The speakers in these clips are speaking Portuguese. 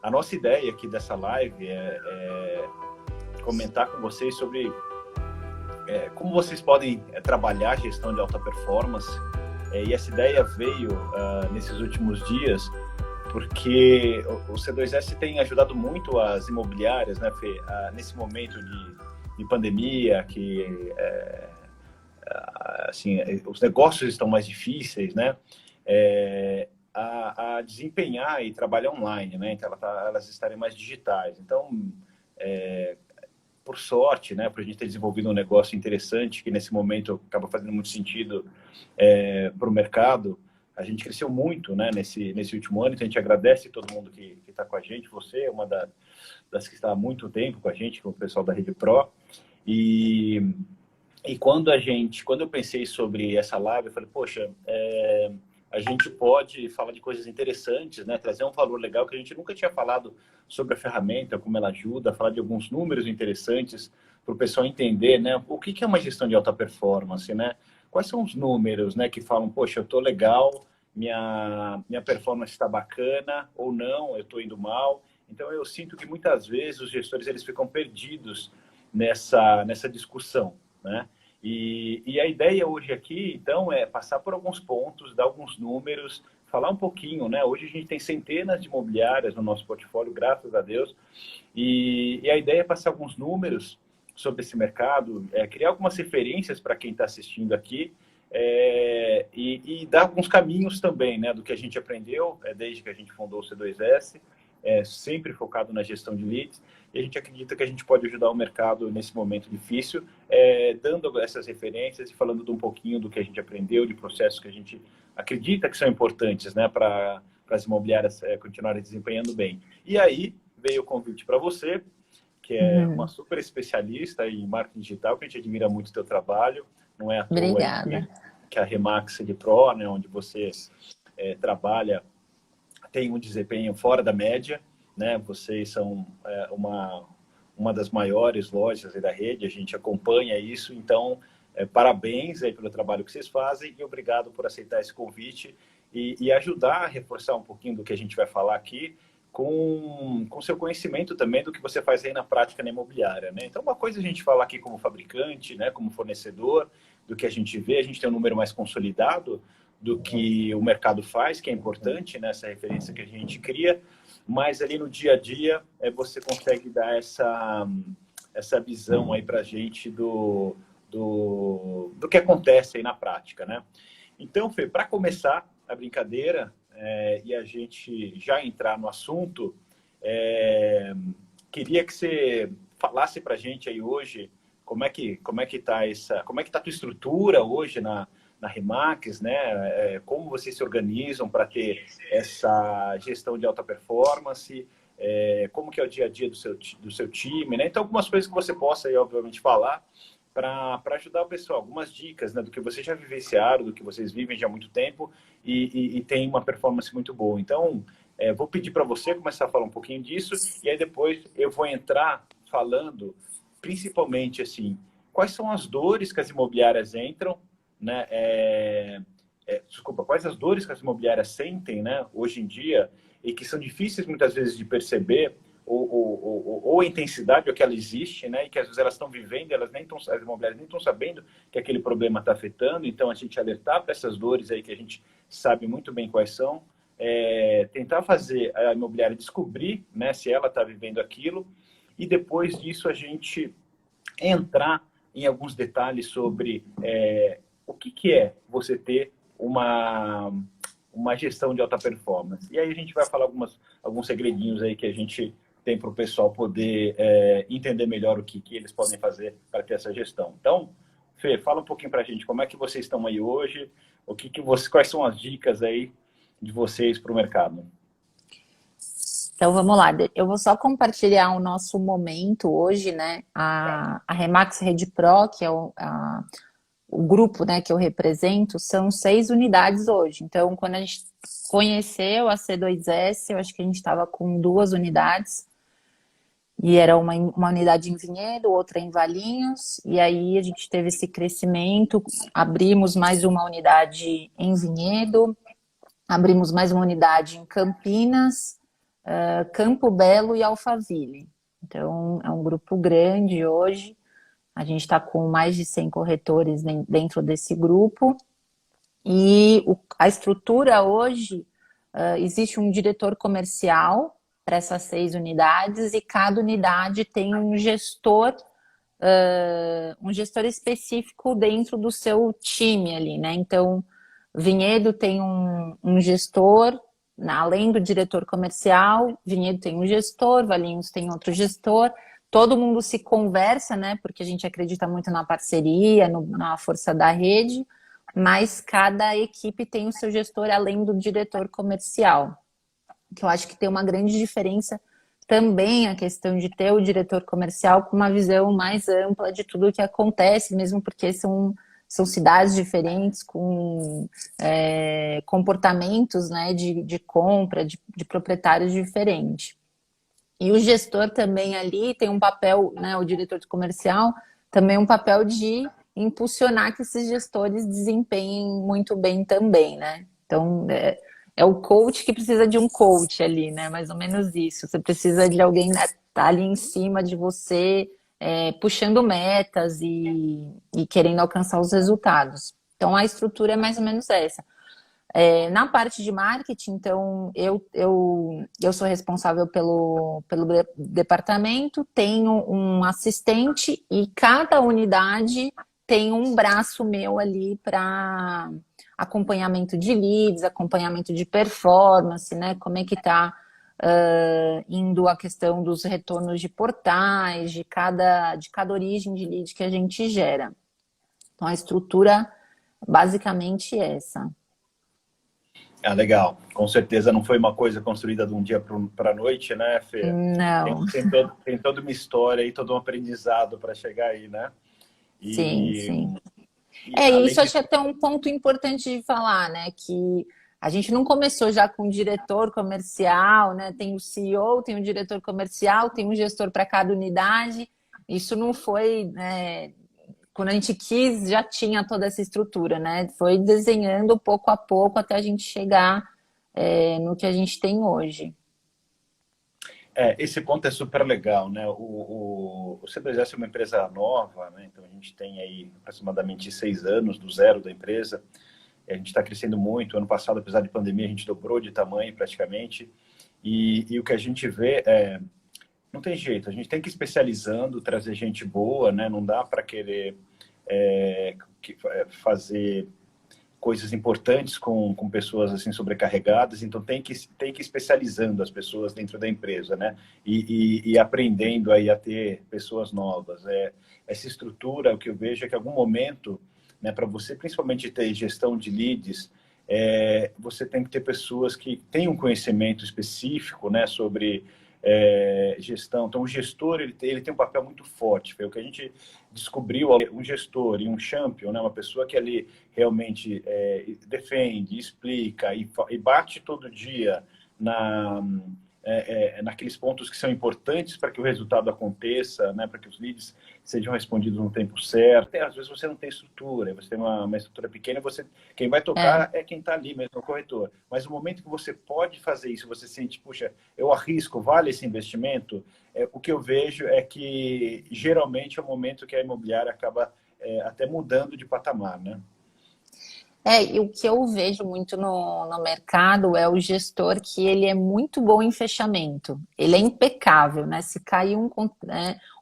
A nossa ideia aqui dessa live é comentar com vocês sobre como vocês podem trabalhar a gestão de alta performance. E essa ideia veio nesses últimos dias porque o C2S tem ajudado muito as imobiliárias, né, Fê, nesse momento de pandemia, que assim, os negócios estão mais difíceis, né, a desempenhar e trabalhar online, né, então elas estarem mais digitais. Então, por sorte, né, para a gente ter desenvolvido um negócio interessante, que nesse momento acaba fazendo muito sentido para o mercado, a gente cresceu muito, né, nesse último ano, então a gente agradece todo mundo que está com a gente. Você é uma das que está há muito tempo com a gente, com o pessoal da Rede Pro. E quando eu pensei sobre essa live, eu falei, poxa, a gente pode falar de coisas interessantes, né, trazer um valor legal que a gente nunca tinha falado sobre a ferramenta, como ela ajuda, falar de alguns números interessantes para o pessoal entender, né, o que é uma gestão de alta performance, né? Quais são os números, né, que falam, poxa, eu estou legal, minha performance está bacana, ou não, eu estou indo mal. Então, eu sinto que muitas vezes os gestores eles ficam perdidos nessa discussão, né? E a ideia hoje aqui, então, é passar por alguns pontos, dar alguns números, falar um pouquinho, né? Hoje a gente tem centenas de imobiliárias no nosso portfólio, graças a Deus, e a ideia é passar alguns números sobre esse mercado, criar algumas referências para quem está assistindo aqui, e dar alguns caminhos também, né, do que a gente aprendeu desde que a gente fundou o C2S, sempre focado na gestão de leads, e a gente acredita que a gente pode ajudar o mercado nesse momento difícil, dando essas referências e falando de um pouquinho do que a gente aprendeu, de processos que a gente acredita que são importantes, né, para as imobiliárias continuarem desempenhando bem. E aí veio o convite para você, que é uma super especialista em marketing digital, que a gente admira muito o teu trabalho. Não é à toa Obrigada. que a Remax de Pro, né, onde você trabalha, tem um desempenho fora da média, né? Vocês são uma das maiores lojas da rede, a gente acompanha isso, então parabéns aí pelo trabalho que vocês fazem e obrigado por aceitar esse convite e ajudar a reforçar um pouquinho do que a gente vai falar aqui, com seu conhecimento também do que você faz aí na prática na imobiliária, né? Então, uma coisa a gente fala aqui como fabricante, né, como fornecedor, do que a gente vê, a gente tem um número mais consolidado do que o mercado faz, que é importante, né, essa referência que a gente cria, mas ali no dia a dia você consegue dar essa visão aí para a gente do que acontece aí na prática, né? Então, Fê, para começar a brincadeira, e a gente já entrar no assunto, queria que você falasse para a gente aí hoje como é que está a tua estrutura hoje na Remax, né? Como vocês se organizam para ter essa gestão de alta performance, como que é o dia a dia do seu time, né? Então, algumas coisas que você possa aí, obviamente, falar para ajudar o pessoal, algumas dicas, né, do que vocês já vivenciaram, do que vocês vivem já há muito tempo e tem uma performance muito boa. Então, vou pedir para você começar a falar um pouquinho disso e aí depois eu vou entrar falando, principalmente, assim, quais são as dores que as imobiliárias entram, né? Quais as dores que as imobiliárias sentem, né, hoje em dia e que são difíceis muitas vezes de perceber, ou a intensidade que ela existe, né? E que às vezes elas estão vivendo, as imobiliárias nem estão sabendo que aquele problema está afetando. Então, a gente alertar para essas dores aí que a gente sabe muito bem quais são, tentar fazer a imobiliária descobrir, né, se ela está vivendo aquilo, e depois disso a gente entrar em alguns detalhes sobre o que é você ter uma gestão de alta performance. E aí a gente vai falar alguns segredinhos aí que a gente tem para o pessoal poder entender melhor o que eles podem fazer para ter essa gestão. Então, Fê, fala um pouquinho para a gente como é que vocês estão aí hoje, quais são as dicas aí de vocês para o mercado. Então vamos lá, eu vou só compartilhar o nosso momento hoje, né? A Remax Rede Pro, que é o grupo, né, que eu represento, são 6 unidades hoje. Então, quando a gente conheceu a C2S, eu acho que a gente estava com 2 unidades. E era uma unidade em Vinhedo, outra em Valinhos. E aí a gente teve esse crescimento, abrimos mais uma unidade em Vinhedo, abrimos mais uma unidade em Campinas. Campo Belo e Alphaville. Então, é um grupo grande hoje. A gente está com mais de 100 corretores dentro desse grupo. E a estrutura hoje, existe um diretor comercial para essas 6 unidades e cada unidade tem um gestor específico dentro do seu time ali, né? Então, Vinhedo tem um gestor, além do diretor comercial, Vinhedo tem um gestor, Valinhos tem outro gestor, todo mundo se conversa, né? Porque a gente acredita muito na parceria, na força da rede, mas cada equipe tem o seu gestor além do diretor comercial, que eu acho que tem uma grande diferença também a questão de ter o diretor comercial com uma visão mais ampla de tudo o que acontece, mesmo porque são cidades diferentes, com comportamentos, né, de compra, de proprietários diferentes. E o gestor também ali tem um papel, né, o diretor de comercial, também um papel de impulsionar que esses gestores desempenhem muito bem também, né? Então, é o coach que precisa de um coach ali, né? Mais ou menos isso. Você precisa de alguém, né, tá ali em cima de você, puxando metas e querendo alcançar os resultados. Então, a estrutura é mais ou menos essa. Na parte de marketing, então, eu sou responsável pelo departamento, tenho um assistente e cada unidade tem um braço meu ali para acompanhamento de leads, acompanhamento de performance, né? Como é que está indo a questão dos retornos de portais, de cada origem de lead que a gente gera. Então, a estrutura basicamente é essa. Legal. Com certeza não foi uma coisa construída de um dia para a noite, né, Fê? Não. Tem toda uma história e todo um aprendizado para chegar aí, né? Sim. Além Isso acho disso, que é até um ponto importante de falar, né? Que a gente não começou já com um diretor comercial, né? Tem o CEO, tem o diretor comercial, tem um gestor para cada unidade. Isso não foi, né? Quando a gente quis, já tinha toda essa estrutura, né? Foi desenhando pouco a pouco até a gente chegar no que a gente tem hoje. esse ponto é super legal, né? O C2S é uma empresa nova, né? Então a gente tem aí aproximadamente 6 anos do zero da empresa. A gente está crescendo muito. Ano passado, apesar de pandemia, a gente dobrou de tamanho praticamente. E o que a gente vê não tem jeito, a gente tem que ir especializando, trazer gente boa, né? Não dá para querer fazer coisas importantes com pessoas assim sobrecarregadas, então tem que ir especializando as pessoas dentro da empresa, né? E aprendendo aí a ter pessoas novas. Essa estrutura, o que eu vejo é que em algum momento, né, para você principalmente ter gestão de leads, você tem que ter pessoas que têm um conhecimento específico, né, sobre gestão. Então, o gestor ele tem um papel muito forte. Foi o que a gente descobriu: um gestor e um champion, né, uma pessoa que ali realmente defende, explica e bate todo dia naqueles pontos que são importantes para que o resultado aconteça, né, para que os leads sejam respondidos no tempo certo. Às vezes você não tem estrutura, você tem uma estrutura pequena, quem vai tocar é quem está ali mesmo, o corretor. Mas no momento que você pode fazer isso, você sente, puxa, eu arrisco, vale esse investimento? O que eu vejo é que geralmente é o momento que a imobiliária acaba até mudando de patamar, né? E o que eu vejo muito no mercado é o gestor que ele é muito bom em fechamento. Ele é impecável, né? Se cair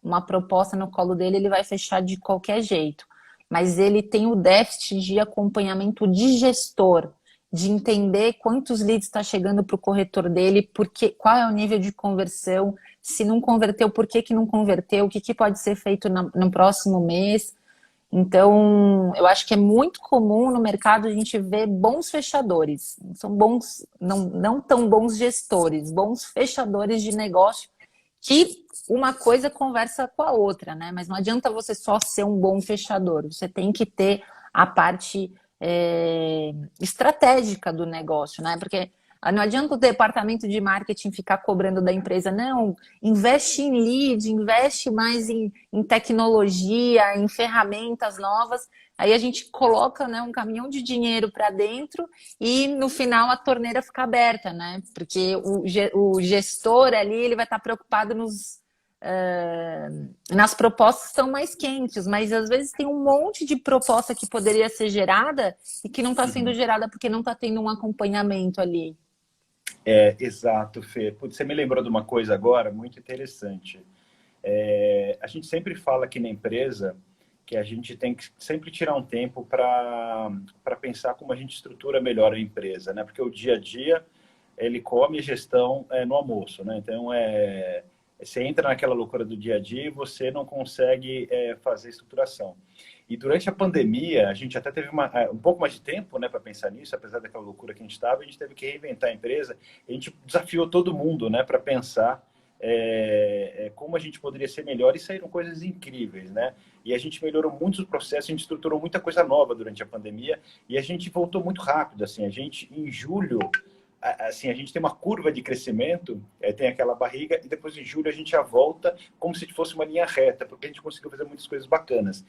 uma proposta no colo dele, ele vai fechar de qualquer jeito. Mas ele tem o déficit de acompanhamento de gestor, de entender quantos leads está chegando para o corretor dele, qual é o nível de conversão, se não converteu, por que não converteu, o que pode ser feito no próximo mês. Então, eu acho que é muito comum no mercado a gente ver bons fechadores. São bons, não tão bons gestores, bons fechadores de negócio, que uma coisa conversa com a outra, né? Mas não adianta você só ser um bom fechador, você tem que ter a parte estratégica do negócio, né? Porque Não adianta o departamento de marketing ficar cobrando da empresa, não, investe em lead, investe mais em tecnologia, em ferramentas novas. Aí a gente coloca, né, um caminhão de dinheiro para dentro e no final a torneira fica aberta, né? Porque o gestor ali ele vai estar preocupado nas propostas que estão mais quentes, mas às vezes tem um monte de proposta que poderia ser gerada e que não está sendo gerada porque não está tendo um acompanhamento ali. Exato, Fê. Putz, você me lembrou de uma coisa agora muito interessante. A gente sempre fala aqui na empresa que a gente tem que sempre tirar um tempo para pensar como a gente estrutura melhor a empresa, né? Porque o dia a dia, ele come a gestão no almoço, né? Então, você entra naquela loucura do dia a dia e você não consegue fazer estruturação. E durante a pandemia, a gente até teve um pouco mais de tempo, né, para pensar nisso, apesar daquela loucura que a gente estava, a gente teve que reinventar a empresa. A gente desafiou todo mundo, né, para pensar como a gente poderia ser melhor, e saíram coisas incríveis, né? E a gente melhorou muitos os processos, a gente estruturou muita coisa nova durante a pandemia e a gente voltou muito rápido, assim, a gente em julho, assim, a gente tem uma curva de crescimento, tem aquela barriga e depois em julho a gente já volta como se fosse uma linha reta, porque a gente conseguiu fazer muitas coisas bacanas.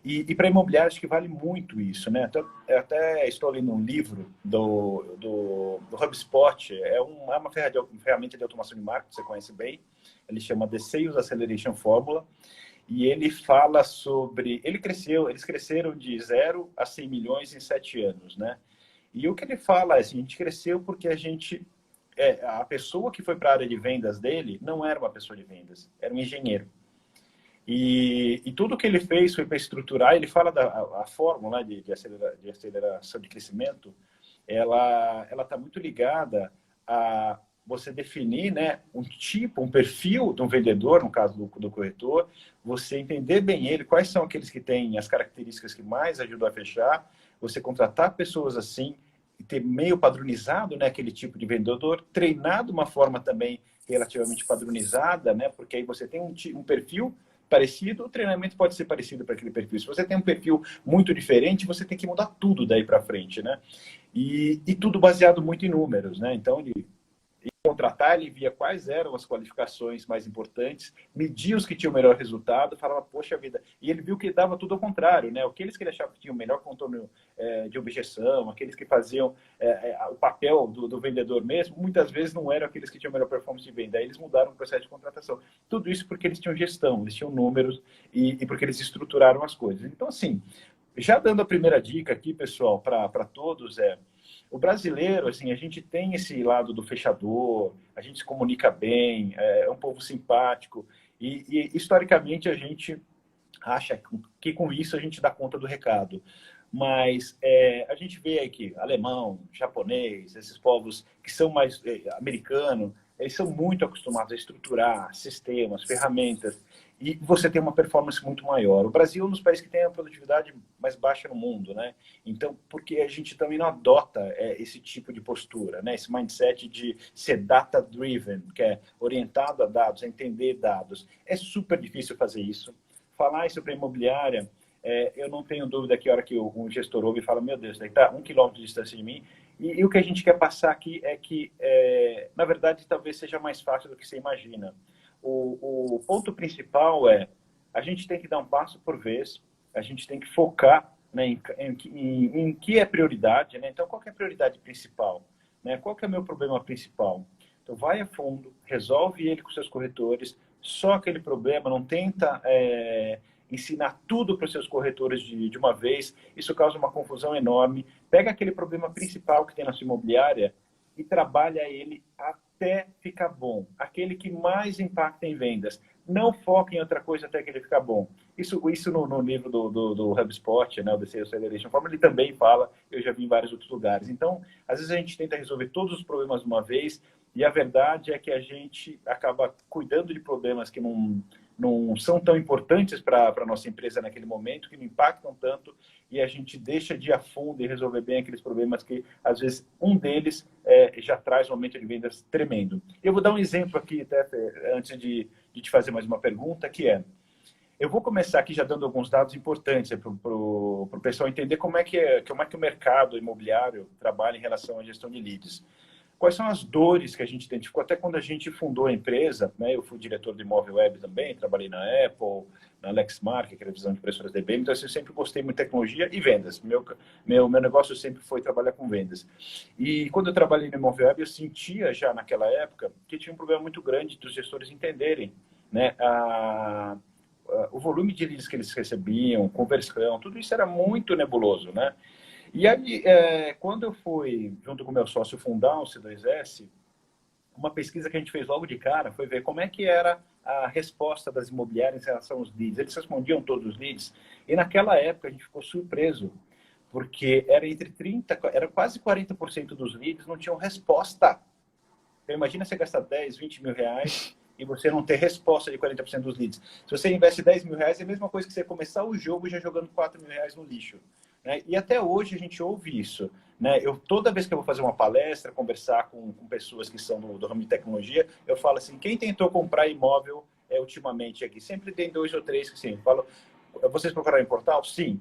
E para imobiliário, acho que vale muito isso, né? Eu até estou lendo um livro do HubSpot, é uma ferramenta de automação de marketing, você conhece bem, ele chama The Sales Acceleration Formula, e ele fala sobre... Eles cresceram de 0 a 100 milhões em 7 anos, né? E o que ele fala é assim, a gente cresceu porque a pessoa que foi para a área de vendas dele não era uma pessoa de vendas, era um engenheiro. E tudo que ele fez foi para estruturar. Ele fala a fórmula de aceleração de crescimento, ela está muito ligada a você definir, né, um perfil de um vendedor, no caso do corretor, você entender bem ele, quais são aqueles que têm as características que mais ajudam a fechar, você contratar pessoas assim, e ter meio padronizado, né, aquele tipo de vendedor, treinar de uma forma também relativamente padronizada, né, porque aí você tem um perfil parecido, o treinamento pode ser parecido para aquele perfil. Se você tem um perfil muito diferente, você tem que mudar tudo daí para frente, né? E tudo baseado muito em números, né? Então, contratar, ele via quais eram as qualificações mais importantes, media os que tinham o melhor resultado, falava, poxa vida, e ele viu que dava tudo ao contrário, né? Aqueles que ele achava que tinham o melhor contorno de objeção, aqueles que faziam o papel do vendedor mesmo, muitas vezes não eram aqueles que tinham melhor performance de venda. Aí eles mudaram o processo de contratação. Tudo isso porque eles tinham gestão, eles tinham números e porque eles estruturaram as coisas. Então, assim, já dando a primeira dica aqui, pessoal, para todos, o brasileiro, assim, a gente tem esse lado do fechador, a gente se comunica bem, é um povo simpático, e historicamente a gente acha que com isso a gente dá conta do recado. Mas a gente vê aqui alemão, japonês, esses povos que são mais americanos, eles são muito acostumados a estruturar sistemas, ferramentas, e você tem uma performance muito maior. O Brasil é um dos países que tem a produtividade mais baixa no mundo, né? Então, porque a gente também não adota esse tipo de postura, né? Esse mindset de ser data-driven, que é orientado a dados, a entender dados. É super difícil fazer isso. Falar isso para a imobiliária, eu não tenho dúvida que a hora que um gestor ouve e fala, meu Deus, está 1 quilômetro de distância de mim, e o que a gente quer passar aqui é que, na verdade, talvez seja mais fácil do que você imagina. O ponto principal a gente tem que dar um passo por vez, a gente tem que focar, né, em que é prioridade, né? Então, qual que é a prioridade principal? Né? Qual que é o meu problema principal? Então, vai a fundo, resolve ele com seus corretores, só aquele problema, não tenta ensinar tudo para os seus corretores de uma vez, isso causa uma confusão enorme. Pega aquele problema principal que tem na sua imobiliária e trabalha ele até ficar bom, aquele que mais impacta em vendas. Não foca em outra coisa até que ele ficar bom. Isso no livro do HubSpot, né, o The Sales Acceleration Formula, ele também fala, eu já vi em vários outros lugares. Então, às vezes a gente tenta resolver todos os problemas de uma vez, e a verdade é que a gente acaba cuidando de problemas que não são tão importantes para a nossa empresa naquele momento, que não impactam tanto, e a gente deixa de ir a fundo e resolver bem aqueles problemas que, às vezes, um deles já traz um aumento de vendas tremendo. Eu vou dar um exemplo aqui, até, antes de te fazer mais uma pergunta, que eu vou começar aqui já dando alguns dados importantes para o pessoal entender como é que o mercado imobiliário trabalha em relação à gestão de leads. quais são as dores que a gente identificou. Até quando a gente fundou a empresa, né, eu fui diretor de imóvel web também, trabalhei na Apple, na Lexmark, que era a visão de impressoras da IBM, então assim, eu sempre gostei muito de tecnologia e vendas. Meu negócio sempre foi trabalhar com vendas. E quando eu trabalhei no imóvel web, eu sentia já naquela época que tinha um problema muito grande dos gestores entenderem, né, o volume de leads que eles recebiam, conversão, tudo isso era muito nebuloso, né? E aí, quando eu fui, junto com meu sócio, fundar o C2S, uma pesquisa que a gente fez logo de cara foi ver como é que era a resposta das imobiliárias em relação aos leads. Eles respondiam todos os leads, e naquela época a gente ficou surpreso, porque era quase 40% dos leads não tinham resposta. Então, imagina você gastar 10, 20 mil reais e você não ter resposta de 40% dos leads. Se você investe 10 mil reais, é a mesma coisa que você começar o jogo já jogando 4 mil reais no lixo. Né? E até hoje a gente ouve isso. Né? Toda vez que eu vou fazer uma palestra, conversar com pessoas que são do ramo de tecnologia, eu falo assim, quem tentou comprar imóvel ultimamente aqui? Sempre tem 2 ou 3 que sim. Eu falo, vocês procuraram em portal? Sim.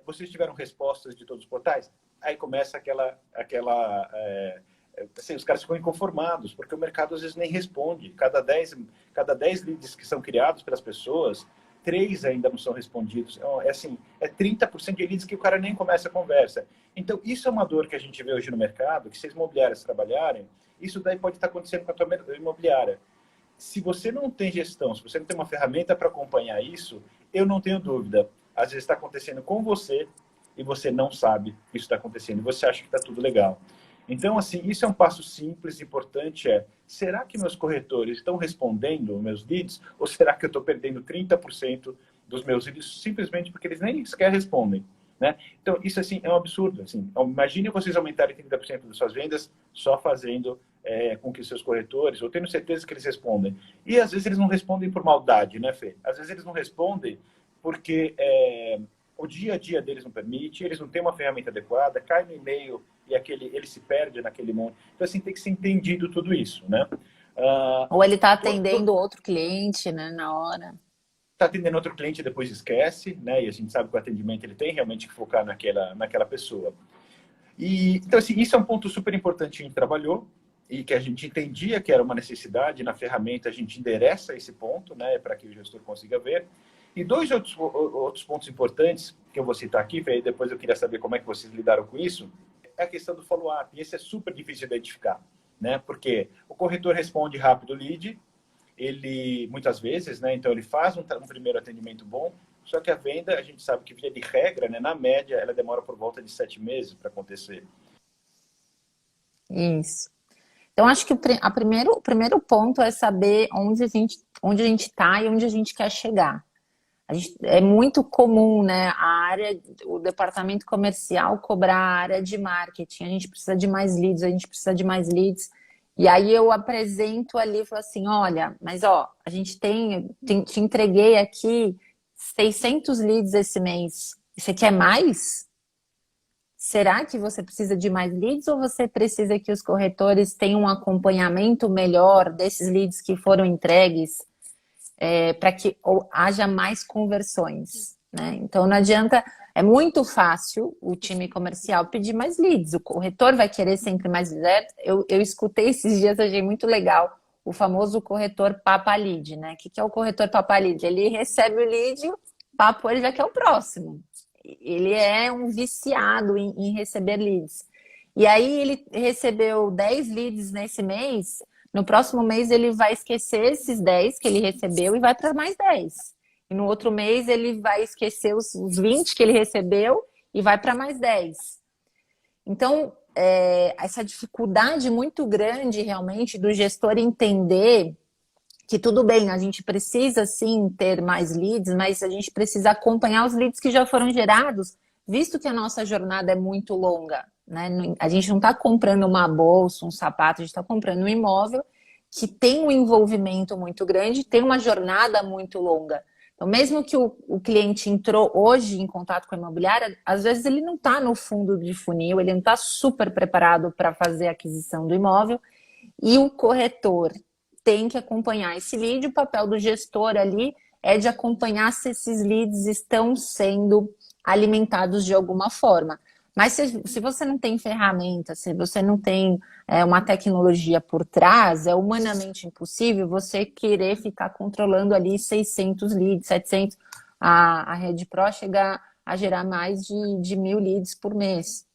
Vocês tiveram respostas de todos os portais? Aí começa assim, os caras ficam inconformados, porque o mercado às vezes nem responde. Cada 10 leads que são criados pelas pessoas, 3 ainda não são respondidos. Então, assim, 30% de leads que o cara nem começa a conversa. Então, isso é uma dor que a gente vê hoje no mercado, que se as imobiliárias trabalharem, isso daí pode estar acontecendo com a tua imobiliária. Se você não tem gestão, se você não tem uma ferramenta para acompanhar isso, eu não tenho dúvida. Às vezes está acontecendo com você e você não sabe que isso está acontecendo. E você acha que está tudo legal. Então, assim, isso é um passo simples, importante, será que meus corretores estão respondendo meus leads ou será que eu estou perdendo 30% dos meus leads simplesmente porque eles nem sequer respondem? Né? Então, isso assim, é um absurdo. Assim. Imagine vocês aumentarem 30% das suas vendas só fazendo com que seus corretores, eu tenho certeza que eles respondem. E às vezes eles não respondem por maldade, né, Fê? Às vezes eles não respondem porque o dia a dia deles não permite, eles não têm uma ferramenta adequada, cai no e-mail e ele se perde naquele monte. Então, assim, tem que ser entendido tudo isso, né? Ou ele está atendendo outro cliente, né, na hora. Está atendendo outro cliente e depois esquece, né? E a gente sabe que o atendimento ele tem realmente que focar naquela pessoa. Então, assim, isso é um ponto super importante que a gente trabalhou e que a gente entendia que era uma necessidade. Na ferramenta, a gente endereça esse ponto, né? Para que o gestor consiga ver. E 2 outros pontos importantes que eu vou citar aqui, e depois eu queria saber como é que vocês lidaram com isso, é a questão do follow-up. E esse é super difícil de identificar, né? Porque o corretor responde rápido o lead, ele, muitas vezes, né? Então ele faz um primeiro atendimento bom, só que a venda, a gente sabe que via de regra, né? Na média, ela demora por volta de 7 meses para acontecer. Isso. Então, acho que o primeiro ponto é saber onde a gente está e onde a gente quer chegar. É muito comum, né, o departamento comercial cobrar a área de marketing. A gente precisa de mais leads, a gente precisa de mais leads. E aí eu apresento ali e falo assim, olha, mas ó, a gente te entreguei aqui 600 leads esse mês. Você quer mais? Será que você precisa de mais leads ou você precisa que os corretores tenham um acompanhamento melhor desses leads que foram entregues? Para que haja mais conversões, né? Então não adianta, é muito fácil o time comercial pedir mais leads, o corretor vai querer sempre mais leads. Eu escutei esses dias, achei muito legal, o famoso corretor Papa Lead, né? O que é o corretor Papa Lead? Ele recebe o lead, papo, ele já quer o próximo. Ele é um viciado em receber leads. E aí ele recebeu 10 leads nesse mês. No próximo mês ele vai esquecer esses 10 que ele recebeu e vai para mais 10. E no outro mês ele vai esquecer os 20 que ele recebeu e vai para mais 10. Então, essa dificuldade muito grande realmente do gestor entender que tudo bem, a gente precisa sim ter mais leads, mas a gente precisa acompanhar os leads que já foram gerados, visto que a nossa jornada é muito longa. Né? A gente não está comprando uma bolsa, um sapato, a gente está comprando um imóvel que tem um envolvimento muito grande, tem uma jornada muito longa. Então, mesmo que o cliente entrou hoje em contato com a imobiliária, às vezes ele não está no fundo de funil, ele não está super preparado para fazer a aquisição do imóvel, e o corretor tem que acompanhar esse lead. O papel do gestor ali é de acompanhar se esses leads estão sendo alimentados de alguma forma. Mas se você não tem ferramenta, se você não tem uma tecnologia por trás, é humanamente impossível você querer ficar controlando ali 600 leads, 700. A Rede Pro chega a gerar mais de 1.000 leads por mês.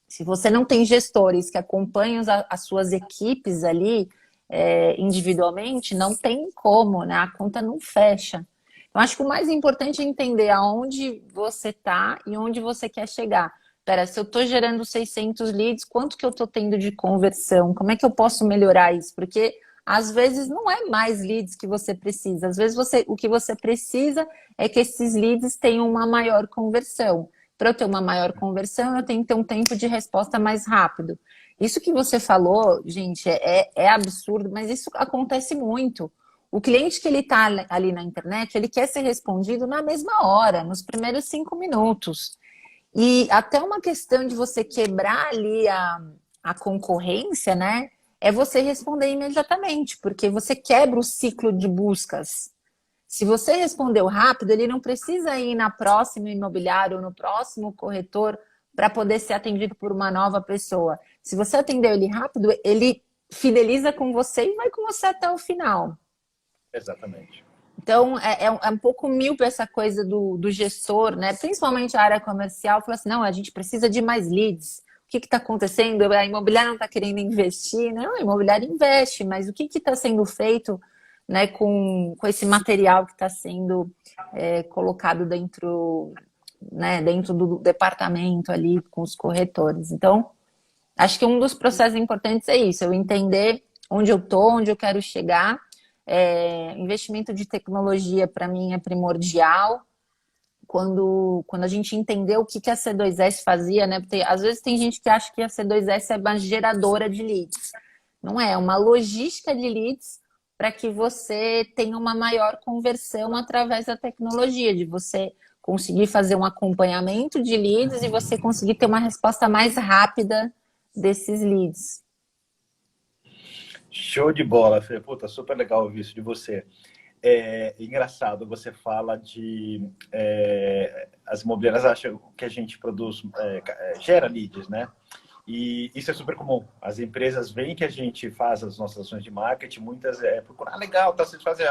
Se você não tem gestores que acompanham as suas equipes ali individualmente, não tem como, né? A conta não fecha. Eu acho que o mais importante é entender aonde você está e onde você quer chegar. Pera, se eu estou gerando 600 leads, quanto que eu estou tendo de conversão? Como é que eu posso melhorar isso? Porque às vezes não é mais leads que você precisa. Às vezes o que você precisa é que esses leads tenham uma maior conversão. Para eu ter uma maior conversão, eu tenho que ter um tempo de resposta mais rápido. Isso que você falou, gente, é absurdo, mas isso acontece muito. O cliente que ele está ali na internet, ele quer ser respondido na mesma hora, nos primeiros 5 minutos. E até uma questão de você quebrar ali a concorrência, né? É você responder imediatamente, porque você quebra o ciclo de buscas. Se você respondeu rápido, ele não precisa ir na próxima imobiliária ou no próximo corretor para poder ser atendido por uma nova pessoa. Se você atendeu ele rápido, ele fideliza com você e vai com você até o final. Exatamente. Então, é um pouco míope essa coisa do gestor, né? Principalmente a área comercial, fala assim, não, a gente precisa de mais leads. O que está acontecendo? A imobiliária não está querendo investir. Não, a imobiliária investe, mas o que está sendo feito, né, com esse material que está sendo colocado dentro, né, dentro do departamento ali com os corretores? Então, acho que um dos processos importantes é isso, eu entender onde eu estou, onde eu quero chegar. Investimento de tecnologia, para mim, é primordial. Quando a gente entendeu o que a C2S fazia, né? Porque às vezes tem gente que acha que a C2S é uma geradora de leads. Não é, é uma logística de leads para que você tenha uma maior conversão através da tecnologia, de você conseguir fazer um acompanhamento de leads e você conseguir ter uma resposta mais rápida desses leads. Show de bola, Fê. Puta, super legal ouvir isso de você. É engraçado, você fala de... as imobiliárias acham que a gente produz, gera leads, né? E isso é super comum. As empresas veem que a gente faz as nossas ações de marketing, muitas procuram, legal, tá, vocês fazem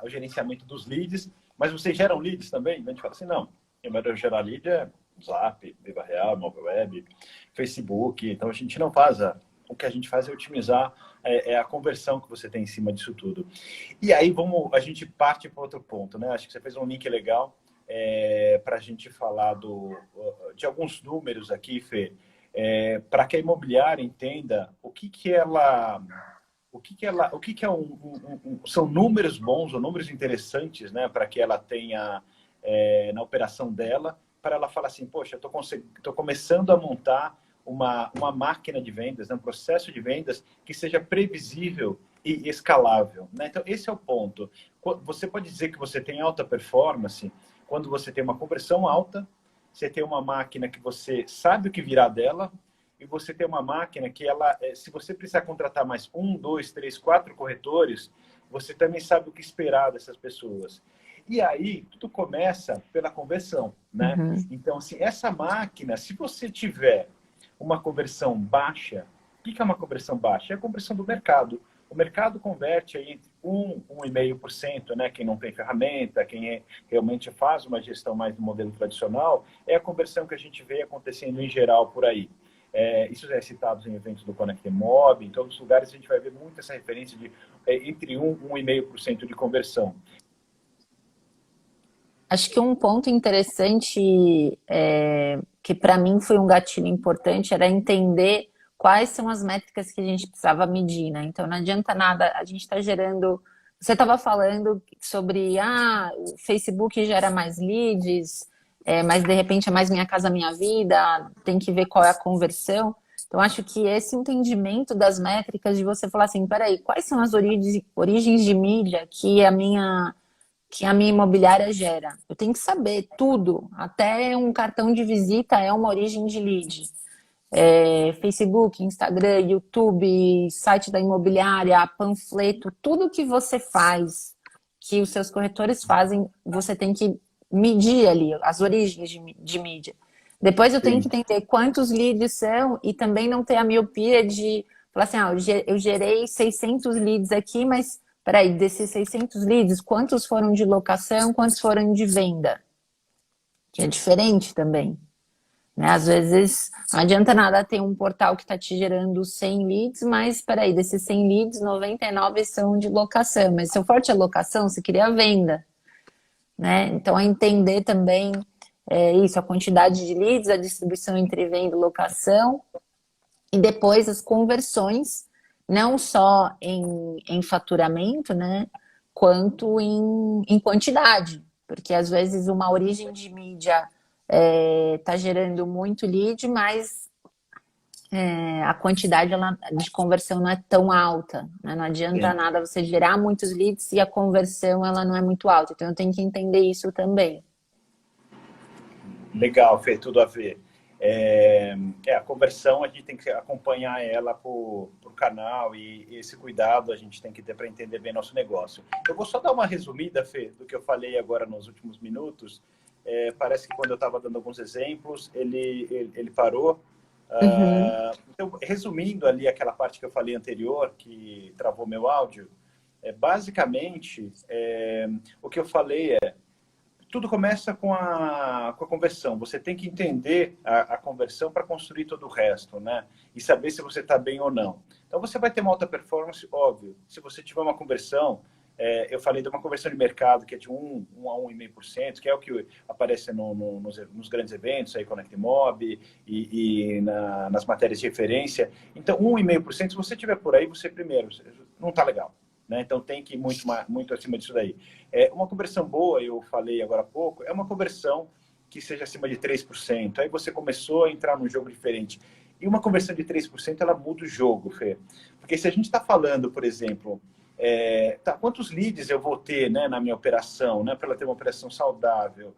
o gerenciamento dos leads, mas vocês geram leads também? A gente fala assim, não, o melhor gerar lead é Zap, Viva Real, Mobile Web, Facebook, então a gente não faz o que a gente faz é otimizar a conversão que você tem em cima disso tudo. E aí a gente parte para outro ponto, né? Acho que você fez um link legal para a gente falar de alguns números aqui, Fê, para que a imobiliária entenda o que são números bons ou números interessantes, né? Para que ela tenha na operação dela, para ela falar assim, poxa, estou começando a montar uma máquina de vendas, né? Um processo de vendas que seja previsível e escalável, né? Então, esse é o ponto. Você pode dizer que você tem alta performance quando você tem uma conversão alta, você tem uma máquina que você sabe o que virá dela, e você tem uma máquina que se você precisar contratar mais 1, 2, 3, 4 corretores, você também sabe o que esperar dessas pessoas. E aí, tudo começa pela conversão, né? Uhum. Então, assim, essa máquina, se você tiver uma conversão baixa, o que é uma conversão baixa? É a conversão do mercado. O mercado converte aí entre 1%, 1,5%, né? Quem não tem ferramenta, quem realmente faz uma gestão mais do modelo tradicional, é a conversão que a gente vê acontecendo em geral por aí. Isso é citado em eventos do Connect Mob, em todos os lugares a gente vai ver muito essa referência de entre 1% e 1,5% de conversão. Acho que um ponto interessante, que para mim foi um gatilho importante, era entender quais são as métricas que a gente precisava medir, né? Então não adianta nada, a gente está gerando... Você estava falando sobre, o Facebook gera mais leads, mas de repente é mais Minha Casa Minha Vida, tem que ver qual é a conversão. Então acho que esse entendimento das métricas, de você falar assim, peraí, quais são as origens de mídia que a minha imobiliária gera? Eu tenho que saber tudo, até um cartão de visita é uma origem de lead. Facebook, Instagram, YouTube, site da imobiliária, panfleto, tudo que você faz, que os seus corretores fazem, você tem que medir ali as origens de mídia. Depois eu tenho Sim. que entender quantos leads são e também não ter a miopia de falar assim, eu gerei 600 leads aqui, mas peraí, desses 600 leads, quantos foram de locação, quantos foram de venda? Que é diferente também. Né? Às vezes não adianta nada ter um portal que está te gerando 100 leads, mas peraí, desses 100 leads, 99 são de locação. Mas seu forte é locação, você queria a venda. Né? Então, é entender também isso, a quantidade de leads, a distribuição entre venda e locação, e depois as conversões, não só em faturamento, né, quanto em quantidade, porque às vezes uma origem de mídia está gerando muito lead, mas a quantidade de conversão não é tão alta, né? Não adianta Sim. nada você gerar muitos leads e a conversão ela não é muito alta, então eu tenho que entender isso também. Legal, Fê, tudo a ver. A conversão a gente tem que acompanhar ela por canal e esse cuidado a gente tem que ter para entender bem nosso negócio. Eu vou só dar uma resumida, Fê, do que eu falei agora nos últimos minutos. Parece que quando eu estava dando alguns exemplos, ele parou. Uhum. Então, resumindo ali aquela parte que eu falei anterior, que travou meu áudio, basicamente, o que eu falei tudo começa com a conversão. Você tem que entender a conversão para construir todo o resto, né? E saber se você está bem ou não. Então, você vai ter uma alta performance, óbvio. Se você tiver uma conversão, eu falei de uma conversão de mercado que é de 1 a 1,5%, que é o que aparece nos grandes eventos, aí, Connect Mob nas matérias de referência. Então, 1,5%, se você tiver por aí, você primeiro, não está legal. Né? Então, tem que ir muito acima disso daí. Uma conversão boa, eu falei agora há pouco, é uma conversão que seja acima de 3%. Aí você começou a entrar num jogo diferente. E uma conversão de 3%, ela muda o jogo, Fê. Porque se a gente está falando, por exemplo, quantos leads eu vou ter, né, na minha operação, né, para ela ter uma operação saudável?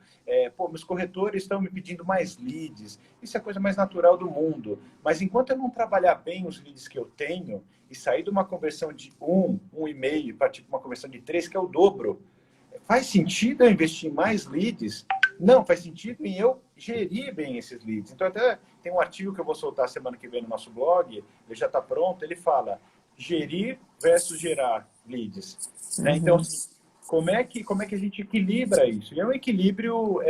Meus corretores estão me pedindo mais leads. Isso é a coisa mais natural do mundo. Mas enquanto eu não trabalhar bem os leads que eu tenho e sair de uma conversão de 1,5 para tipo uma conversão de 3, que é o dobro, faz sentido eu investir em mais leads? Não, faz sentido em eu gerir bem esses leads. Então, até tem um artigo que eu vou soltar semana que vem no nosso blog, ele já está pronto, ele fala gerir versus gerar leads. Né? Então, assim, como é que a gente equilibra isso? E é um equilíbrio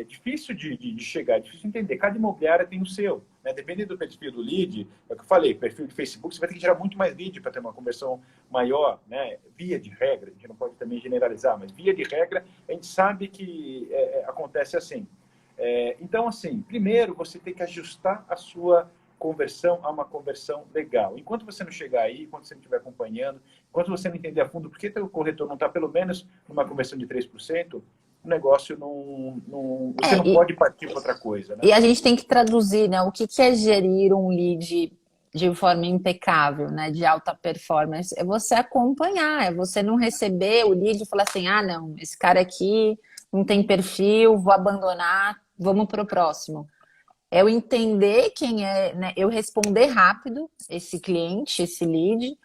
difícil de chegar, é difícil de entender. Cada imobiliária tem o seu. Né? Dependendo do perfil do lead, é o que eu falei, perfil de Facebook, você vai ter que gerar muito mais lead para ter uma conversão maior. Né? Via de regra, a gente não pode também generalizar, mas via de regra, a gente sabe que acontece assim. Então, assim, primeiro você tem que ajustar a sua conversão a uma conversão legal. Enquanto você não chegar aí, enquanto você não estiver acompanhando, enquanto você não entender a fundo por que o corretor não está pelo menos numa conversão de 3%, o negócio você não pode partir para outra coisa. Né? E a gente tem que traduzir, né? O que é gerir um lead de forma impecável, né? De alta performance. É você acompanhar, é você não receber o lead e falar assim, ah, não, esse cara aqui não tem perfil, vou abandonar, vamos para o próximo. É eu entender quem é, né? Eu responder rápido esse cliente, esse lead,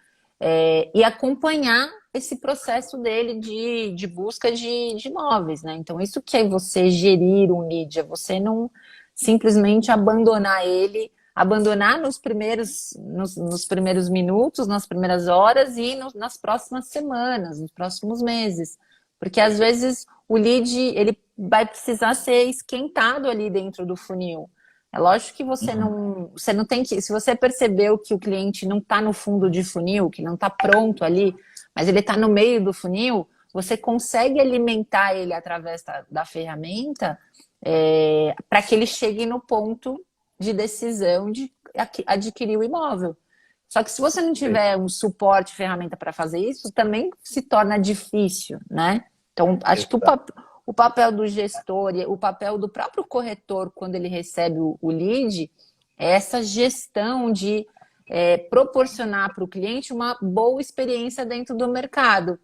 e acompanhar esse processo dele de busca de imóveis, né? Então, isso que é você gerir um lead, é você não simplesmente abandonar ele, abandonar nos primeiros minutos, nas primeiras horas e nas próximas semanas, nos próximos meses. Porque, às vezes, o lead, ele vai precisar ser esquentado ali dentro do funil. É lógico que você não tem que. Se você percebeu que o cliente não está no fundo de funil, que não está pronto ali, mas ele está no meio do funil, você consegue alimentar ele através da ferramenta para que ele chegue no ponto de decisão de adquirir o imóvel. Só que se você não tiver um suporte, ferramenta para fazer isso, também se torna difícil, né? Então, acho que o papel do gestor e o papel do próprio corretor, quando ele recebe o lead, é essa gestão de proporcionar para o cliente uma boa experiência dentro do mercado.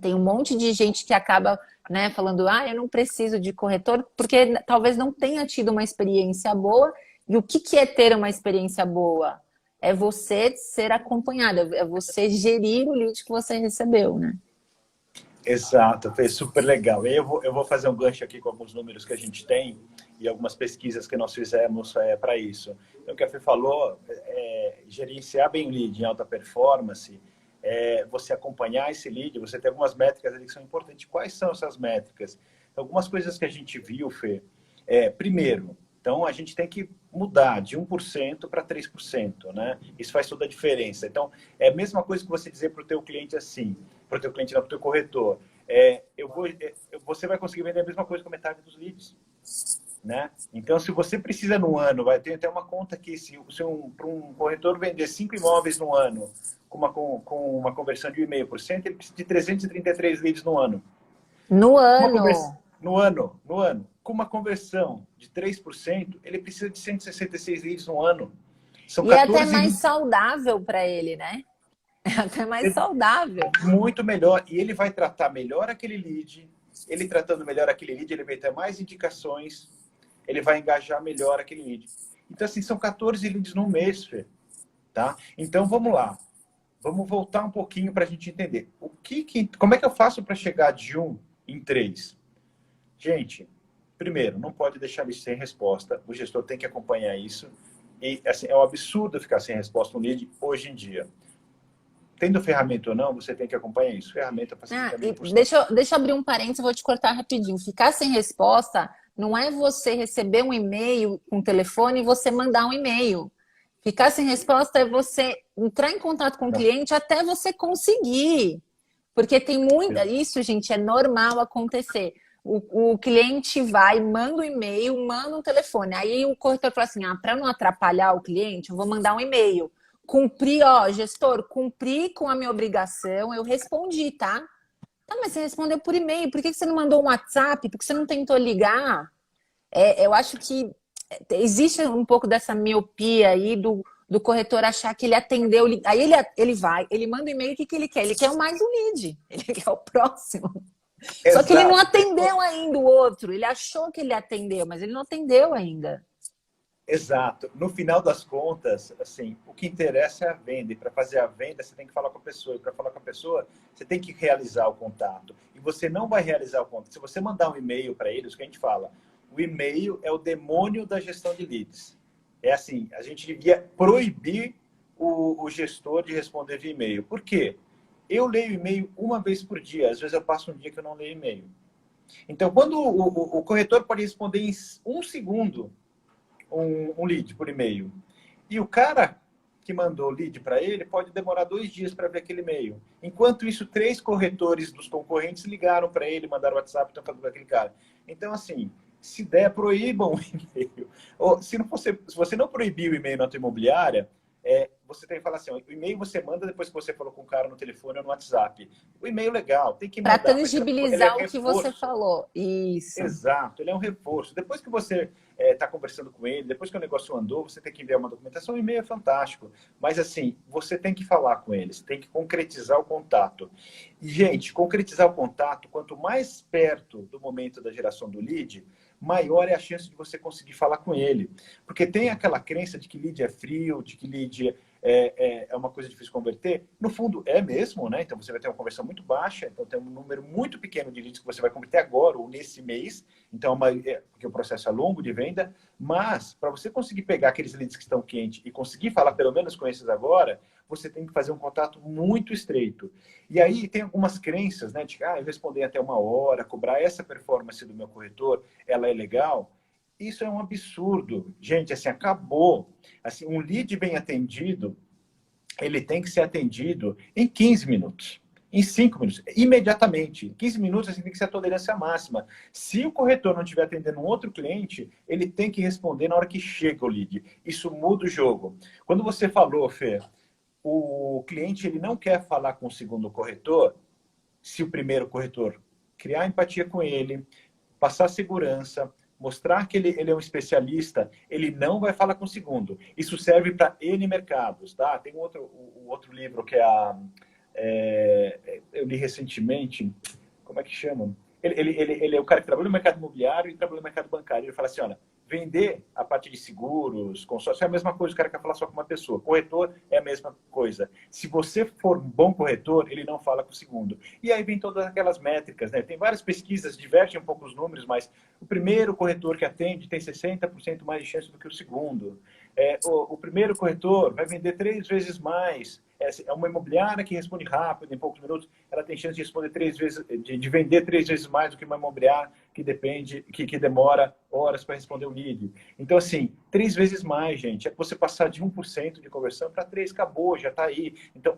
Tem um monte de gente que acaba, né, falando, eu não preciso de corretor, porque talvez não tenha tido uma experiência boa. E o que é ter uma experiência boa? É você ser acompanhado, é você gerir o lead que você recebeu, né? Exato, foi super legal. Eu vou fazer um gancho aqui com alguns números que a gente tem. e algumas pesquisas que nós fizemos para isso. Então, o que a Fê falou, gerenciar bem o lead em alta performance, você acompanhar esse lead, você tem algumas métricas ali que são importantes. Quais são essas métricas? Algumas coisas que a gente viu, Fê, primeiro, então a gente tem que mudar de 1% para 3%, né? Isso faz toda a diferença. Então, é a mesma coisa que você dizer para o teu cliente assim, para o teu cliente, não, para o teu corretor. Você vai conseguir vender a mesma coisa com metade dos leads, né? Então, se você precisa no ano, vai ter até uma conta que para um corretor vender 5 imóveis no ano com uma conversão de 1,5%, ele precisa de 333 leads no ano. No ano? No ano. Com uma conversão de 3%, ele precisa de 166 leads no ano. São E é até 14 mais leads. saudável para ele, né? É até mais saudável. Muito melhor. E ele vai tratar melhor aquele lead. Ele tratando melhor aquele lead, ele vai ter mais indicações. Ele vai engajar melhor aquele lead. Então, assim, são 14 leads no mês, Fê. Tá? Então, vamos lá. Vamos voltar um pouquinho para a gente entender. Como é que eu faço para chegar de 1 em 3? Gente, primeiro, não pode deixar isso sem resposta. O gestor tem que acompanhar isso. E assim, é um absurdo ficar sem resposta no lead hoje em dia. Tendo ferramenta ou não, você tem que acompanhar isso. Ferramenta facilita 1000%. Deixa eu abrir um parênteses, eu vou te cortar rapidinho. Ficar sem resposta não é você receber um e-mail com o telefone e você mandar um e-mail. Ficar sem resposta é você entrar em contato com o cliente até você conseguir. Porque tem muita... Isso, gente, é normal acontecer. O cliente vai, manda um e-mail, manda um telefone. Aí o corretor fala assim, para não atrapalhar o cliente, eu vou mandar um e-mail. Cumpri, gestor, cumpri com a minha obrigação, eu respondi, tá? Tá, mas você respondeu por e-mail, por que você não mandou um WhatsApp? Por que você não tentou ligar? Eu acho que existe um pouco dessa miopia aí do corretor achar que ele atendeu. Aí ele vai, ele manda um e-mail, o que ele quer? Ele quer mais um lead, ele quer o próximo. Exato. Só que ele não atendeu ainda o outro, ele achou que ele atendeu, mas ele não atendeu ainda. Exato. No final das contas, assim, o que interessa é a venda. E para fazer a venda, você tem que falar com a pessoa. E para falar com a pessoa, você tem que realizar o contato. E você não vai realizar o contato. Se você mandar um e-mail para eles, o que a gente fala? O e-mail é o demônio da gestão de leads. É assim, a gente devia proibir o gestor de responder via e-mail. Por quê? Eu leio e-mail uma vez por dia. Às vezes eu passo um dia que eu não leio e-mail. Então, quando o corretor pode responder em 1 segundo um lead por e-mail. E o cara que mandou o lead para ele pode demorar 2 dias para ver aquele e-mail. Enquanto isso, 3 corretores dos concorrentes ligaram para ele, mandaram WhatsApp, estão falando com aquele cara. Então, assim, se der, proíbam o e-mail. Ou, se você não proibir o e-mail na tua imobiliária, você tem que falar assim, o e-mail você manda depois que você falou com o cara no telefone ou no WhatsApp. O e-mail legal, tem que mandar. Para tangibilizar o que você falou. Isso. Exato, ele é um reforço. Depois que você está conversando com ele, depois que o negócio andou, você tem que enviar uma documentação, o e-mail é fantástico. Mas assim, você tem que falar com eles, tem que concretizar o contato. E, gente, concretizar o contato, quanto mais perto do momento da geração do lead, maior é a chance de você conseguir falar com ele. Porque tem aquela crença de que lead é frio, de que lead é uma coisa difícil de converter. No fundo, é mesmo, né? Então, você vai ter uma conversão muito baixa, então tem um número muito pequeno de leads que você vai converter agora ou nesse mês, então, porque o processo é longo de venda, mas para você conseguir pegar aqueles leads que estão quentes e conseguir falar pelo menos com esses agora, você tem que fazer um contato muito estreito. E aí tem algumas crenças, né? De que, eu responder até 1 hora, cobrar essa performance do meu corretor, ela é legal. Isso é um absurdo. Gente, assim, acabou. Assim, um lead bem atendido, ele tem que ser atendido em 15 minutos. Em 5 minutos, imediatamente. Em 15 minutos, assim, tem que ser a tolerância máxima. Se o corretor não estiver atendendo um outro cliente, ele tem que responder na hora que chega o lead. Isso muda o jogo. Quando você falou, Fê, o cliente ele não quer falar com o segundo corretor, se o primeiro corretor criar empatia com ele, passar segurança, mostrar que ele é um especialista, ele não vai falar com o segundo. Isso serve para N mercados, tá? Tem um outro livro que eu li recentemente, como é que chama? Ele é o cara que trabalha no mercado imobiliário e trabalha no mercado bancário. Ele fala assim, olha, vender a parte de seguros, consórcio, é a mesma coisa, o cara quer falar só com uma pessoa. Corretor é a mesma coisa. Se você for um bom corretor, ele não fala com o segundo. E aí vem todas aquelas métricas, né? Tem várias pesquisas, divergem um pouco os números, mas o primeiro corretor que atende tem 60% mais de chance do que o segundo. O primeiro corretor vai vender 3 vezes mais. É uma imobiliária que responde rápido, em poucos minutos, ela tem chance de responder 3 vezes, de vender 3 vezes mais do que uma imobiliária que demora horas para responder o lead. Então, assim, 3 vezes mais, gente. É você passar de 1% de conversão para 3%, acabou, já está aí. Então,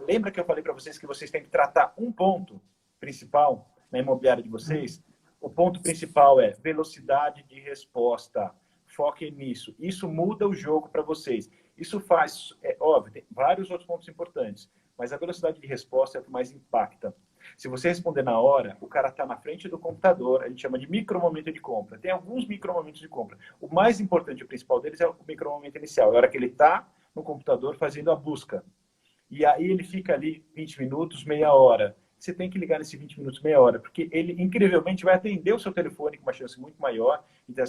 lembra que eu falei para vocês que vocês têm que tratar um ponto principal na imobiliária de vocês? O ponto principal é velocidade de resposta. Foquem nisso. Isso muda o jogo para vocês. Isso faz, óbvio, tem vários outros pontos importantes, mas a velocidade de resposta é o que mais impacta. Se você responder na hora, o cara está na frente do computador, a gente chama de micromomento de compra. Tem alguns micromomentos de compra. O mais importante, o principal deles é o micromomento inicial. É a hora que ele está no computador fazendo a busca. E aí ele fica ali 20 minutos, meia hora. Você tem que ligar nesse 20 minutos, meia hora, porque ele incrivelmente vai atender o seu telefone com uma chance muito maior. Então,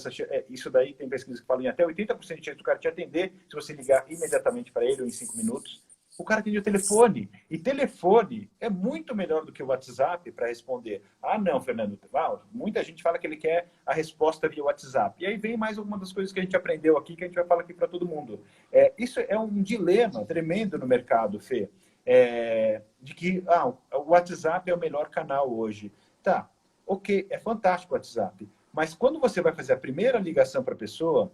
isso daí tem pesquisas que falam em até 80% de chance do cara te atender se você ligar imediatamente para ele ou em 5 minutos. O cara atende o telefone. E telefone é muito melhor do que o WhatsApp para responder. Ah, não, Fernando. Muita gente fala que ele quer a resposta via WhatsApp. E aí vem mais alguma das coisas que a gente aprendeu aqui, que a gente vai falar aqui para todo mundo. Isso é um dilema tremendo no mercado, Fê. De que o WhatsApp é o melhor canal hoje. Tá, ok, é fantástico o WhatsApp. Mas quando você vai fazer a primeira ligação para a pessoa,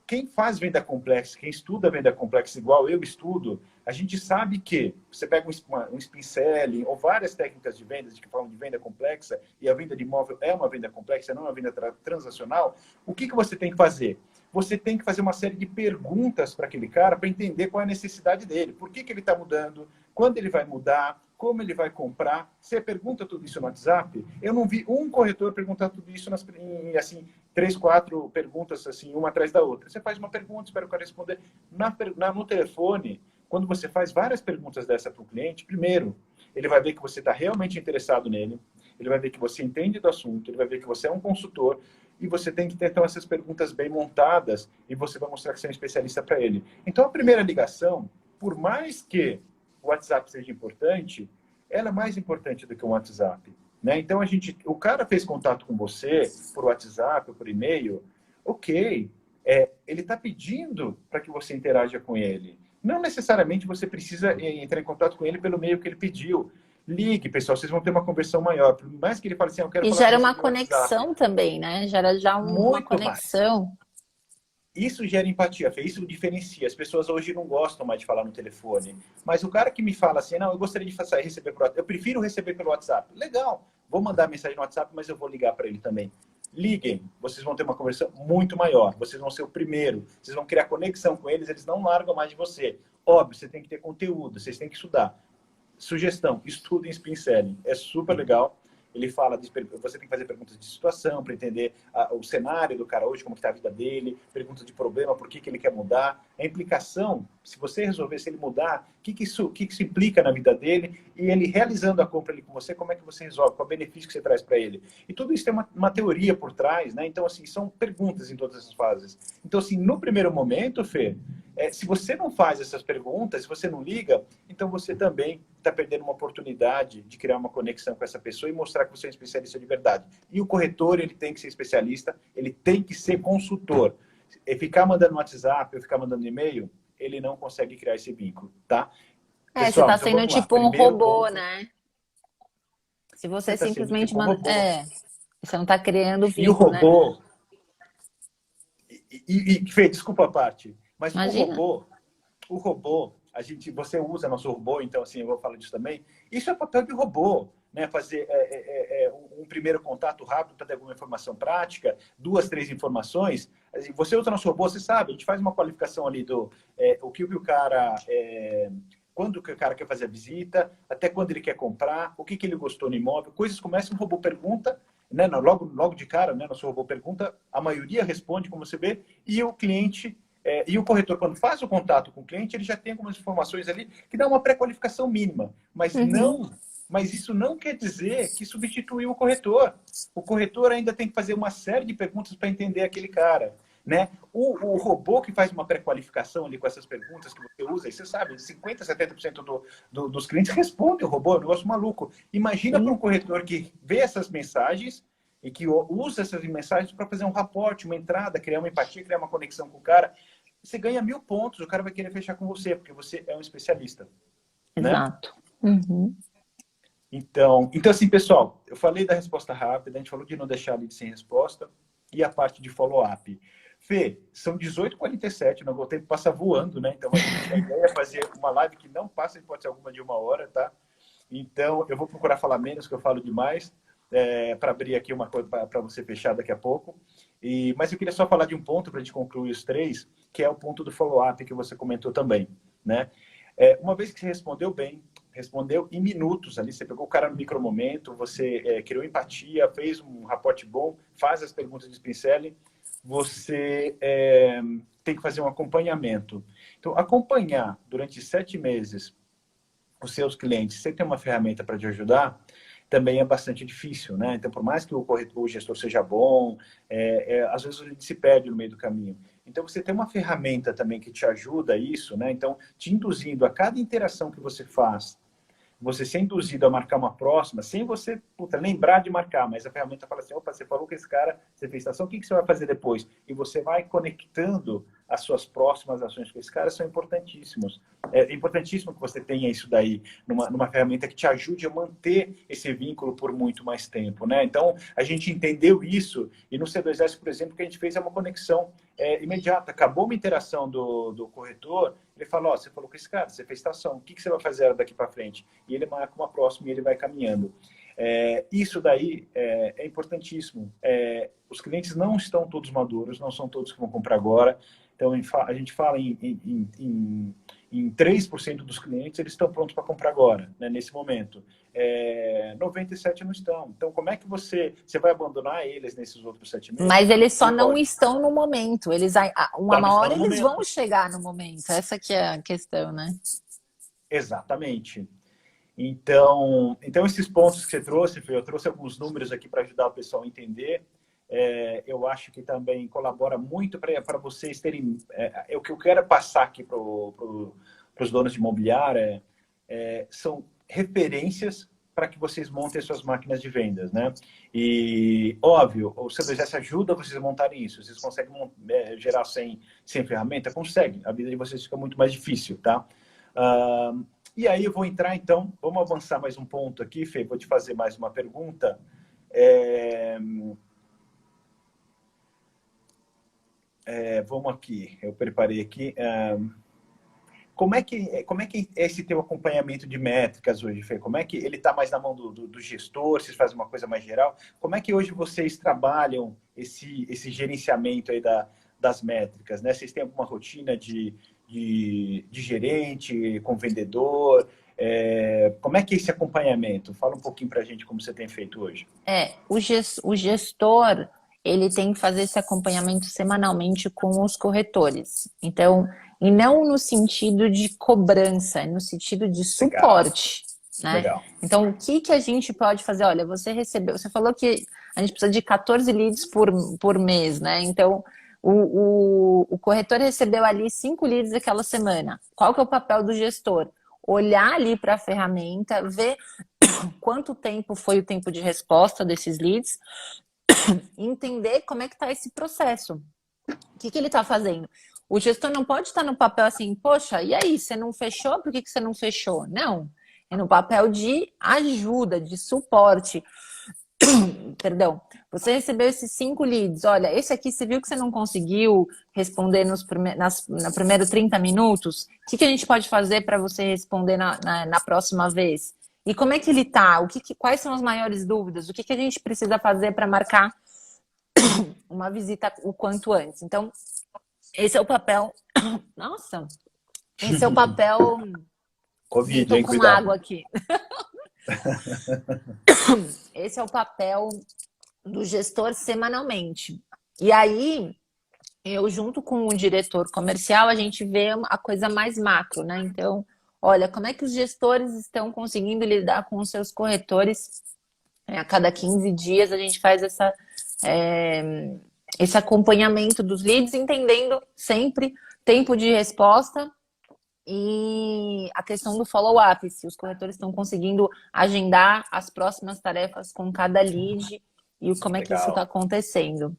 quem faz venda complexa, quem estuda venda complexa igual eu estudo, a gente sabe que você pega um spin selling ou várias técnicas de vendas que falam de venda complexa, e a venda de imóvel é uma venda complexa, não é uma venda transacional. O que você tem que fazer? Você tem que fazer uma série de perguntas para aquele cara para entender qual é a necessidade dele. Por que ele está mudando? Quando ele vai mudar? Como ele vai comprar? Você pergunta tudo isso no WhatsApp? Eu não vi um corretor perguntar tudo isso em, assim, 3, 4 perguntas, assim, uma atrás da outra. Você faz uma pergunta, espera o cara responder. No telefone, quando você faz várias perguntas dessa para o cliente, primeiro, ele vai ver que você está realmente interessado nele, ele vai ver que você entende do assunto, ele vai ver que você é um consultor, e você tem que ter, então, essas perguntas bem montadas, e você vai mostrar que você é um especialista para ele. Então, a primeira ligação, por mais que o WhatsApp seja importante, ela é mais importante do que o WhatsApp. Né? Então, o cara fez contato com você por WhatsApp ou por e-mail, ok, ele está pedindo para que você interaja com ele. Não necessariamente você precisa entrar em contato com ele pelo meio que ele pediu. Ligue, pessoal, vocês vão ter uma conversão maior. Por mais que ele fale assim, eu quero E falar gera com você uma pelo WhatsApp. conexão também, né? Gera já uma Muito mais. conexão. Isso gera empatia, Fê, isso diferencia. As pessoas hoje não gostam mais de falar no telefone. Mas o cara que me fala assim, não, eu gostaria de receber pelo WhatsApp, eu prefiro receber pelo WhatsApp. Legal, vou mandar mensagem no WhatsApp, mas eu vou ligar para ele também. Liguem, vocês vão ter uma conversa muito maior. Vocês vão ser o primeiro, vocês vão criar conexão com eles, eles não largam mais de você. Óbvio, você tem que ter conteúdo, vocês têm que estudar. Sugestão, estudem Spin Selling, é super legal. Ele fala, você tem que fazer perguntas de situação para entender o cenário do cara hoje, como está a vida dele, perguntas de problema, por que ele quer mudar, a implicação, se você resolver, se ele mudar, o que isso implica na vida dele, e ele realizando a compra ali com você, como é que você resolve, qual é o benefício que você traz para ele. E tudo isso tem uma teoria por trás, né? Então, assim, são perguntas em todas essas fases. Então, assim, no primeiro momento, Fê, se você não faz essas perguntas, se você não liga, então você também está perdendo uma oportunidade de criar uma conexão com essa pessoa e mostrar que você é um especialista de verdade. E o corretor, ele tem que ser especialista, ele tem que ser consultor. E ficar mandando WhatsApp ou ficar mandando e-mail, ele não consegue criar esse vínculo, tá? Pessoal, você está sendo tipo um robô, ponto, né? Se você tá simplesmente tipo um robô. você não está criando vínculo, e o robô, né? Fê, desculpa a parte, mas Imagina. o robô, você usa nosso robô, então assim, eu vou falar disso também. Isso é papel de robô, né? Fazer um primeiro contato rápido para ter alguma informação prática, 2, 3 informações. Você usa nosso robô, você sabe, a gente faz uma qualificação ali do o que o cara... quando que o cara quer fazer a visita, até quando ele quer comprar, o que ele gostou no imóvel, coisas começam, o robô pergunta, né? Logo de cara, né? Nosso robô pergunta, a maioria responde, como você vê, e o cliente... e o corretor, quando faz o contato com o cliente, ele já tem algumas informações ali que dá uma pré-qualificação mínima, mas Uhum. não mas isso não quer dizer que substituiu o corretor. O corretor ainda tem que fazer uma série de perguntas para entender aquele cara, né? O robô que faz uma pré-qualificação ali com essas perguntas que você usa, e você sabe, 50%, 70% dos clientes respondem o robô, é um negócio maluco. Imagina para um corretor que vê essas mensagens e que usa essas mensagens para fazer um raporte, uma entrada, criar uma empatia, criar uma conexão com o cara. Você ganha 1000 pontos, o cara vai querer fechar com você, porque você é um especialista. Exato. Né? Uhum. Então, assim, pessoal, eu falei da resposta rápida, a gente falou de não deixar ali sem resposta, e a parte de follow-up. Fê, são 18h47, o tempo passa voando, né? Então, a ideia é fazer uma live que não passa, pode ser alguma de 1 hora, tá? Então, eu vou procurar falar menos, que eu falo demais, para abrir aqui uma coisa para você fechar daqui a pouco. Mas eu queria só falar de um ponto para a gente concluir os 3, que é o ponto do follow-up que você comentou também, né? Uma vez que você respondeu bem, respondeu em minutos ali, você pegou o cara no micromomento, você criou empatia, fez um raporte bom, faz as perguntas de Spincelli, você tem que fazer um acompanhamento. Então, acompanhar durante 7 meses os seus clientes, sem ter uma ferramenta para te ajudar, também é bastante difícil, né? Então, por mais que o gestor seja bom, às vezes ele se perde no meio do caminho. Então, você tem uma ferramenta também que te ajuda a isso, né? Então, te induzindo a cada interação que você faz, você ser induzido a marcar uma próxima, sem você lembrar de marcar, mas a ferramenta fala assim, opa, você falou com esse cara, você fez estação, o que você vai fazer depois? E você vai conectando as suas próximas ações com esse cara, são importantíssimos. É importantíssimo que você tenha isso daí numa ferramenta que te ajude a manter esse vínculo por muito mais tempo, né? Então, a gente entendeu isso, e no C2S, por exemplo, que a gente fez é uma conexão imediata. Acabou uma interação do corretor, ele fala, você falou com esse cara, você fez estação, o que você vai fazer daqui para frente? E ele marca uma próxima e ele vai caminhando. Isso daí é importantíssimo. Os clientes não estão todos maduros, não são todos que vão comprar agora. Então, a gente fala em 3% dos clientes, eles estão prontos para comprar agora, né, nesse momento. 97% não estão. Então, como é que você vai abandonar eles nesses outros 7 meses? Mas eles só não estão no momento. Uma hora eles momento. Vão chegar no momento. Essa que é a questão, né? Exatamente. Então esses pontos que você trouxe, eu trouxe alguns números aqui para ajudar o pessoal a entender. Eu acho que também colabora muito para vocês terem... o que eu quero passar aqui para os donos de imobiliária são referências para que vocês montem suas máquinas de vendas, né? E, óbvio, o C2S ajuda vocês a montarem isso. Vocês conseguem gerar sem ferramenta? Conseguem. A vida de vocês fica muito mais difícil, tá? E aí eu vou entrar, então, vamos avançar mais um ponto aqui, Fê, vou te fazer mais uma pergunta. Vamos aqui, eu preparei aqui. Como é que é esse teu acompanhamento de métricas hoje, Fê? Como é que ele está mais na mão do gestor, vocês fazem uma coisa mais geral? Como é que hoje vocês trabalham esse gerenciamento aí das métricas, né? Vocês têm alguma rotina de gerente, com vendedor? Como é que é esse acompanhamento? Fala um pouquinho para a gente como você tem feito hoje. O gestor, ele tem que fazer esse acompanhamento semanalmente com os corretores. Então, e não no sentido de cobrança, é no sentido de suporte. Né? Legal. Então, o que a gente pode fazer? Olha, você falou que a gente precisa de 14 leads por mês, né? Então, o corretor recebeu ali 5 leads aquela semana. Qual que é o papel do gestor? Olhar ali para a ferramenta, ver quanto tempo foi o tempo de resposta desses leads, entender como é que está esse processo. O que ele está fazendo? O gestor não pode estar no papel assim, poxa, e aí, você não fechou? Por que você não fechou? Não, é no papel de ajuda, de suporte. Perdão, você recebeu esses 5 leads, olha, esse aqui você viu que você não conseguiu responder nos primeiros 30 minutos? O que a gente pode fazer para você responder na próxima vez? E como é que ele tá? Quais são as maiores dúvidas? O que a gente precisa fazer para marcar uma visita o quanto antes? Então, esse é o papel... Nossa! Esse é o papel... Covid, tô hein? com Cuidado. água aqui. Esse é o papel do gestor semanalmente. E aí, eu junto com o diretor comercial, a gente vê a coisa mais macro, né? Então, olha, como é que os gestores estão conseguindo lidar com os seus corretores? A cada 15 dias a gente faz é, esse acompanhamento dos leads, entendendo sempre tempo de resposta e a questão do follow-up, se os corretores estão conseguindo agendar as próximas tarefas com cada lead e como é que isso está Legal. acontecendo.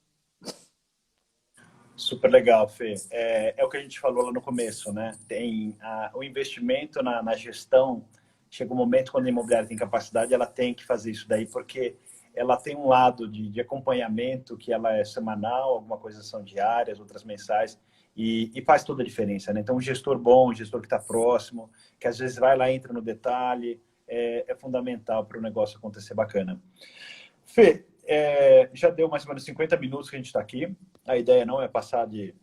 Super legal, Fê. É o que a gente falou lá no começo, né? Tem o investimento na gestão. Chega um momento quando a imobiliária tem capacidade, ela tem que fazer isso daí, porque ela tem um lado de acompanhamento, que ela é semanal, alguma coisa são diárias, outras mensais, e faz toda a diferença, né? Então, um gestor bom, um gestor que está próximo, que às vezes vai lá, entra no detalhe, é fundamental para o negócio acontecer bacana. Fê, já deu mais ou menos 50 minutos que a gente está aqui. A ideia não é passar de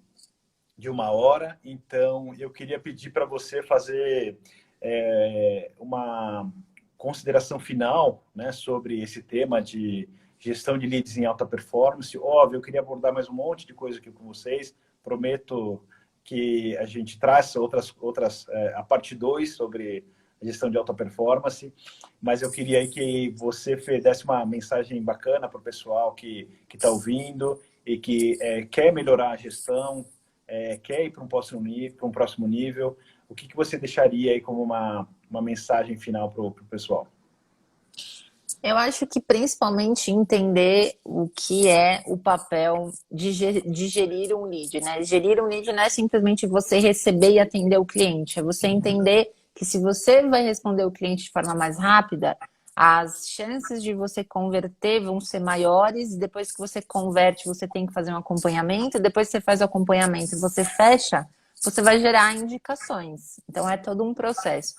1 hora, então eu queria pedir para você fazer uma consideração final, né, sobre esse tema de gestão de leads em alta performance. Óbvio, eu queria abordar mais um monte de coisa aqui com vocês. Prometo que a gente traz outras a parte 2 sobre a gestão de alta performance, mas eu queria aí que você desse uma mensagem bacana para o pessoal que está ouvindo e que quer melhorar a gestão, quer ir para um próximo nível. O que você deixaria aí como uma mensagem final para o pessoal? Eu acho que principalmente entender o que é o papel de gerir um lead, né? Gerir um lead não é simplesmente você receber e atender o cliente, é você entender que se você vai responder o cliente de forma mais rápida, as chances de você converter vão ser maiores, e depois que você converte, você tem que fazer um acompanhamento, depois que você faz o acompanhamento e você fecha, você vai gerar indicações. Então é todo um processo.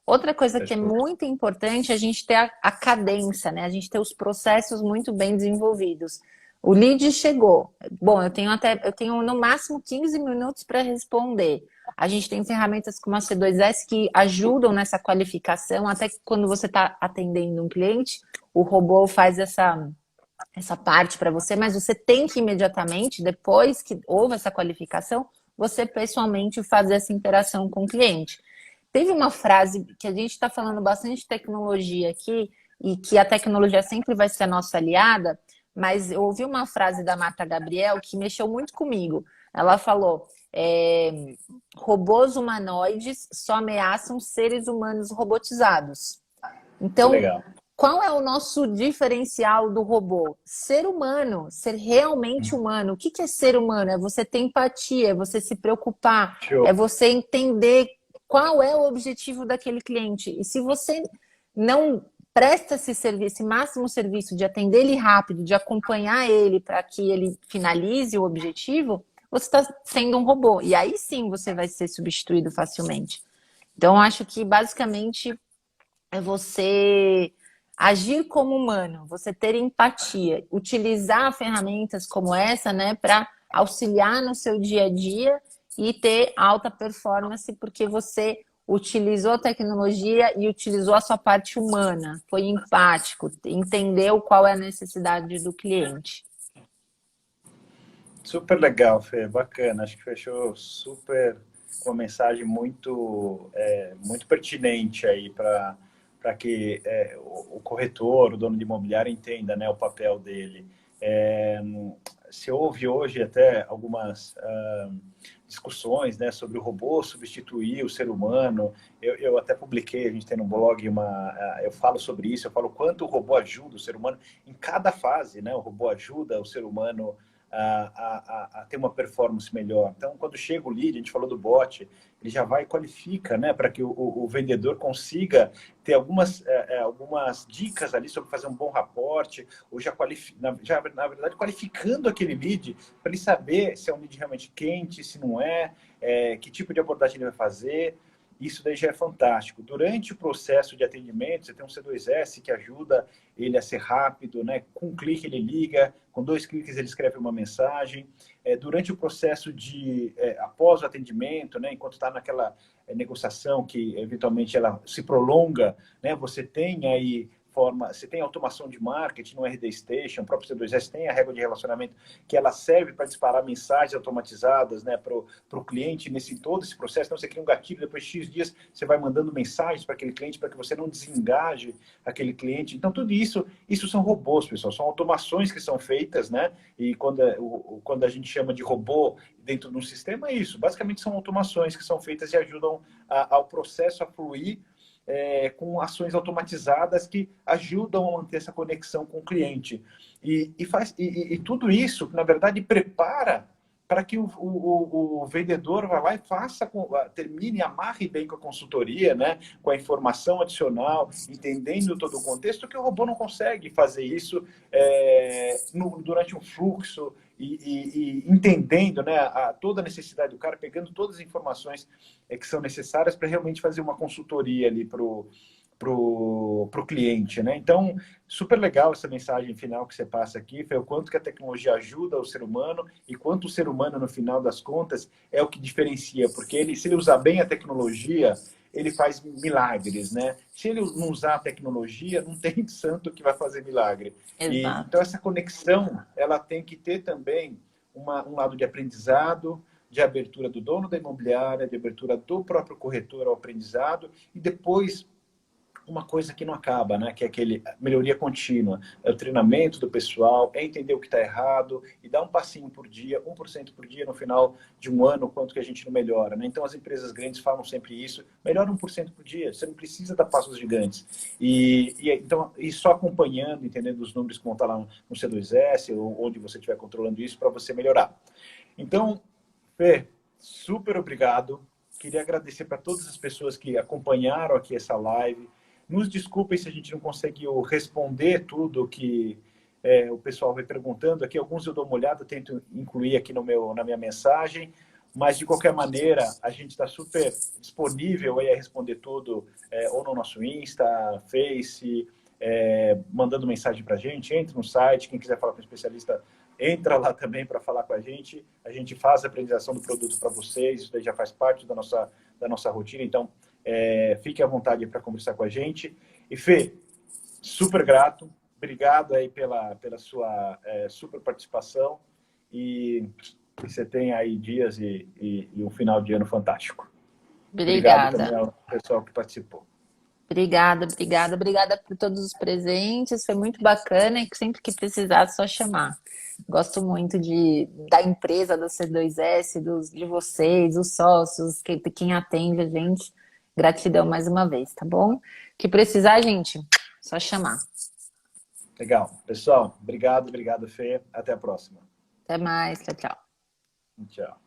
Outra coisa que é Fechou. muito importante é a gente ter a cadência, né? A gente ter os processos muito bem desenvolvidos. O lead chegou. Bom, eu tenho no máximo 15 minutos para responder. A gente tem ferramentas como a C2S que ajudam nessa qualificação, até que quando você está atendendo um cliente, o robô faz essa parte para você, mas você tem que imediatamente, depois que houve essa qualificação, você pessoalmente fazer essa interação com o cliente. Teve uma frase que a gente está falando bastante de tecnologia aqui, e que a tecnologia sempre vai ser a nossa aliada, mas eu ouvi uma frase da Marta Gabriel que mexeu muito comigo. Ela falou: robôs humanoides só ameaçam seres humanos robotizados. Que Então, legal. qual é o nosso diferencial do robô? Ser humano, ser realmente humano. O que é ser humano? É você ter empatia, é você se preocupar, Show. é você entender qual é o objetivo daquele cliente. E se você não presta esse serviço, esse máximo serviço de atender ele rápido, de acompanhar ele para que ele finalize o objetivo, você está sendo um robô. E aí sim você vai ser substituído facilmente. Então, acho que basicamente é você agir como humano, você ter empatia, utilizar ferramentas como essa, né, para auxiliar no seu dia a dia e ter alta performance, porque você utilizou a tecnologia e utilizou a sua parte humana, foi empático, entendeu qual é a necessidade do cliente. Super legal, Fê, bacana. Acho que fechou super com uma mensagem muito pertinente aí para que o corretor, o dono de imobiliário entenda, né, o papel dele. É, se houve hoje até algumas discussões, né, sobre o robô substituir o ser humano. Eu até publiquei, a gente tem no blog eu falo sobre isso, eu falo quanto o robô ajuda o ser humano em cada fase, né? O robô ajuda o ser humano a ter uma performance melhor. Então, quando chega o lead, a gente falou do bot, ele já vai e qualifica, né, para que o vendedor consiga ter algumas dicas ali sobre fazer um bom raporte, ou na verdade, qualificando aquele lead, para ele saber se é um lead realmente quente, se não que tipo de abordagem ele vai fazer. Isso daí já é fantástico. Durante o processo de atendimento, você tem um C2S que ajuda ele a ser rápido, né? Com um clique ele liga, com 2 cliques ele escreve uma mensagem. Durante o processo após o atendimento, né? Enquanto está naquela negociação que eventualmente ela se prolonga, né? Você tem aí forma, você tem automação de marketing no RD Station, o próprio C2S tem a régua de relacionamento que ela serve para disparar mensagens automatizadas, né, para o cliente nesse todo esse processo. Então você cria um gatilho, depois de X dias você vai mandando mensagens para aquele cliente para que você não desengaje aquele cliente. Então tudo isso são robôs, pessoal, são automações que são feitas, né? E quando a gente chama de robô dentro de um sistema, é isso. Basicamente são automações que são feitas e ajudam ao processo a fluir com ações automatizadas que ajudam a manter essa conexão com o cliente. E tudo isso, na verdade, prepara para que o vendedor vá lá e termine, amarre bem com a consultoria, né? Com a informação adicional, entendendo todo o contexto, que o robô não consegue fazer isso durante um fluxo e entendendo, né, toda a necessidade do cara, pegando todas as informações que são necessárias para realmente fazer uma consultoria ali pro cliente, né? Então, super legal essa mensagem final que você passa aqui, foi o quanto que a tecnologia ajuda o ser humano e quanto o ser humano, no final das contas, é o que diferencia, porque se ele usar bem a tecnologia, ele faz milagres, né? Se ele não usar a tecnologia, não tem santo que vai fazer milagre. Então, Exato. essa conexão, ela tem que ter também um lado de aprendizado, de abertura do dono da imobiliária, de abertura do próprio corretor ao aprendizado, e depois uma coisa que não acaba, né? Que é aquele melhoria contínua. É o treinamento do pessoal, é entender o que está errado e dar um passinho por dia, 1% por dia no final de um ano, quanto que a gente não melhora, né? Então, as empresas grandes falam sempre isso, melhora 1% por dia, você não precisa dar passos gigantes. Então, só acompanhando, entendendo os números que vão estar lá no C2S, ou onde você estiver controlando isso, para você melhorar. Então, Fê, super obrigado. Queria agradecer para todas as pessoas que acompanharam aqui essa live. Nos desculpem se a gente não conseguiu responder tudo que o pessoal vai perguntando aqui. Alguns eu dou uma olhada, tento incluir aqui na minha mensagem. Mas, de qualquer maneira, a gente está super disponível aí a responder tudo, ou no nosso Insta, Face, mandando mensagem para a gente. Entre no site, quem quiser falar com o especialista, entra lá também para falar com a gente. A gente faz a apresentação do produto para vocês, isso daí já faz parte da nossa rotina. Então, fique à vontade para conversar com a gente. E, Fê, super grato. Obrigado aí pela sua super participação. E você tem aí dias e um final de ano fantástico. Obrigado Obrigada. também ao pessoal que participou. Obrigada por todos os presentes. Foi muito bacana e sempre que precisar, é só chamar. Gosto muito da empresa, do C2S, de vocês, os sócios, quem atende a gente. Gratidão mais uma vez, tá bom? Que precisar, gente, só chamar. Legal. Pessoal, obrigado, Fê. Até a próxima. Até mais, tchau, tchau. Tchau.